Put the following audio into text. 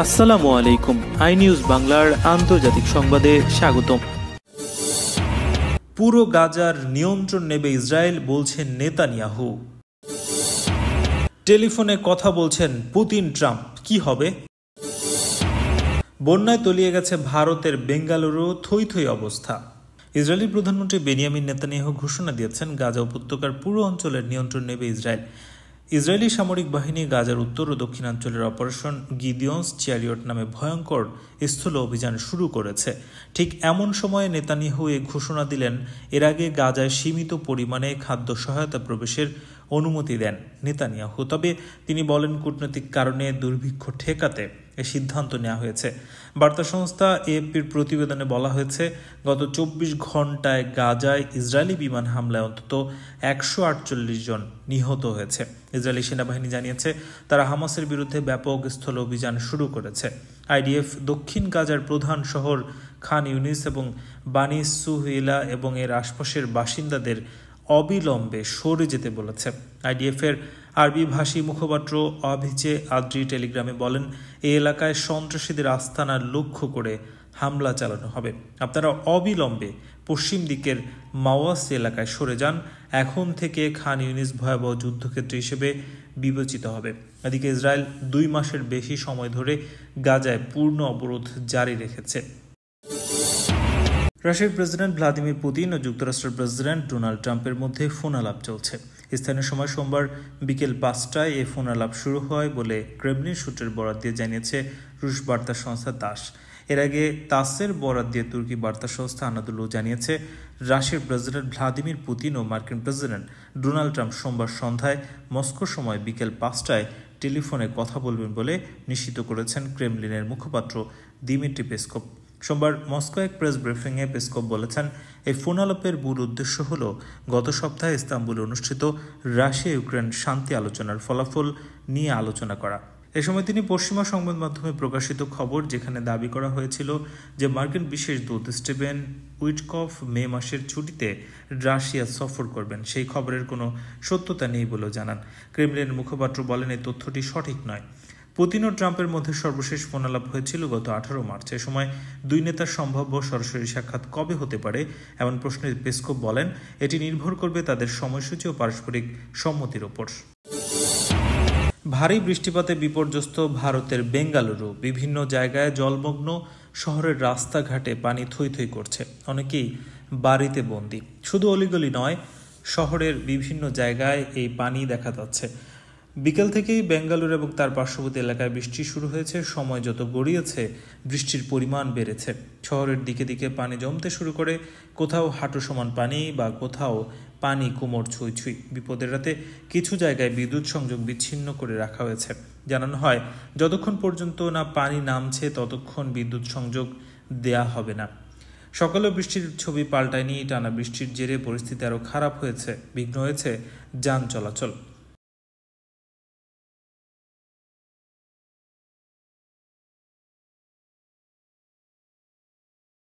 আসসালামু আলাইকুম। I news বাংলার আন্তর্জাতিক সংবাদে স্বাগতম। পুরো গাজার নিয়ন্ত্রণ নেবে ইসরায়েল, বলছেন নেতানিয়াহু। টেলিফোনে কথা বলছেন পুতিন ট্রাম্প, কি হবে? বন্যায় তলিয়ে গেছে ভারতের বেঙ্গালুরু, থই থই অবস্থা। ইসরায়েলি প্রধানমন্ত্রী বেনিয়ামিন নেতানিয়াহু ঘোষণা দিয়েছেন গাজা উপত্যকার পুরো অঞ্চলের নিয়ন্ত্রণ নেবে ইসরায়েল। ইসরায়েলি সামরিক বাহিনী গাজার উত্তর ও দক্ষিণাঞ্চলের অপারেশন গিদিয়ন্স চ্যারিয়ট নামে ভয়ঙ্কর স্থল অভিযান শুরু করেছে। ঠিক এমন সময়ে নেতানিয়াহু এ ঘোষণা দিলেন। এর আগে গাজায় সীমিত পরিমাণে খাদ্য সহায়তা প্রবেশের অনুমতি দেন নেতানিয়াহু। তবে তিনি বলেন, কূটনৈতিক কারণে দুর্ভিক্ষ ঠেকাতে এ সিদ্ধান্ত নেওয়া হয়েছে। বার্তা সংস্থা এএফপির প্রতিবেদনে বলা হয়েছে, গত 24 ঘন্টায় গাজায় ইসরায়েলি বিমান হামলায় অন্তত 148 জন নিহত হয়েছে। ইসরায়েলি সেনাবাহিনী জানিয়েছে তারা হামাসের বিরুদ্ধে ব্যাপক স্থল অভিযান শুরু করেছে। আইডিএফ দক্ষিণ গাজার প্রধান শহর খান ইউনিস এবং বানি সুহেইলা এবং এর আশপাশের বাসিন্দাদের অবিলম্বে সরে যেতে বলেছে। আইডিএফের আরবি ভাষী মুখপাত্র অভিচে আদ্রি টেলিগ্রামে বলেন, এই এলাকায় সন্ত্রাসীদের আস্তানা লক্ষ্য করে হামলা চালানো হবে। আপনারা অবিলম্বে পশ্চিম দিকের মাওয়াসি এলাকায় সরে যান। এখন থেকে খান ইউনিস ভয়াবহ যুদ্ধক্ষেত্র হিসেবে বিবেচিত হবে। এদিকে ইসরায়েল 2 মাসের বেশি সময় ধরে গাজায় পূর্ণ অবরোধ জারি রেখেছে। রাশিয়ার প্রেসিডেন্ট ভ্লাদিমির পুতিন ও যুক্তরাষ্ট্রের প্রেসিডেন্ট ডোনাল্ড ট্রাম্পের মধ্যে ফোন আলাপ চলছে। স্থানীয় সময় সোমবার বিকেল 5টায় এই ফোন আলাপ শুরু হয় বলে ক্রেমলিন সূত্রের বরাত দিয়ে জানিয়েছে রুশ বার্তা সংস্থা তাস। এর আগে তাসের বরাত দিয়ে তুর্কি বার্তা সংস্থা আনাদুলু জানিয়েছে, রাশিয়ার প্রেসিডেন্ট ভ্লাদিমির পুতিন ও মার্কিন প্রেসিডেন্ট ডোনাল্ড ট্রাম্প সোমবার সন্ধ্যায় মস্কো সময় বিকেল 5টায় টেলিফোনে কথা বলবেন বলে নিশ্চিত করেছেন ক্রেমলিনের মুখপাত্র দিমিত্রি পেসকভ। সোমবার মস্কো এক প্রেস ব্রিফিংয়ে পেসকভ বলেছেন, এই ফোন আলাপের মূল উদ্দেশ্য হল গত সপ্তাহে ইস্তাম্বুলে অনুষ্ঠিত রাশিয়া ইউক্রেন শান্তি আলোচনার ফলাফল নিয়ে আলোচনা করা। এ সময় তিনি পশ্চিমা সংবাদ মাধ্যমে প্রকাশিত খবর, যেখানে দাবি করা হয়েছিল যে মার্কিন বিশেষ দূত স্টিভেন উইটকফ মে মাসের ছুটিতে রাশিয়া সফর করবেন, সেই খবরের কোনো সত্যতা নেই বলেও জানান। ক্রেমলিনের মুখপাত্র বলেন, এই তথ্যটি সঠিক নয়। পুতিন ও ট্রাম্পের মধ্যে সর্বশেষ ফোন আলাপ হয়েছিল গত 18 মার্চ। এ সময় দুই নেতার সম্ভাব্য সরাসরি সাক্ষাৎ কবে হতে পারে এমন প্রশ্নে পেসকভ বলেন, এটি নির্ভর করবে তাদের সময়সূচি ও পারস্পরিক সম্মতির ওপর। ভারী বৃষ্টিপাতে বিপর্যস্ত ভারতের বেঙ্গালুরু, বিভিন্ন জায়গায় জলমগ্ন, শহরের রাস্তাঘাটে পানি থই থই করছে, অনেকেই বাড়িতে বন্দী। শুধু অলিগলি নয়, শহরের বিভিন্ন জায়গায় এই পানি দেখা যাচ্ছে। বিকেল থেকেই বেঙ্গালুরু এবং তার পার্শ্ববর্তী এলাকায় বৃষ্টি শুরু হয়েছে। সময় যত গড়িয়েছে বৃষ্টির পরিমাণ বেড়েছে। শহরের দিকে দিকে পানি জমতে শুরু করে, কোথাও হাঁটু সমান পানি বা কোথাও পানি কোমর ছুঁই ছুঁই। বিপদের রাতে কিছু জায়গায় বিদ্যুৎ সংযোগ বিচ্ছিন্ন করে রাখা হয়েছে। জানানো হয়, যতক্ষণ পর্যন্ত না পানি নামছে ততক্ষণ বিদ্যুৎ সংযোগ দেয়া হবে না। সকালে বৃষ্টির ছবি পাল্টায়নি। টানা বৃষ্টির জেরে পরিস্থিতি আরও খারাপ হয়েছে, বিঘ্ন হয়েছে যান চলাচল।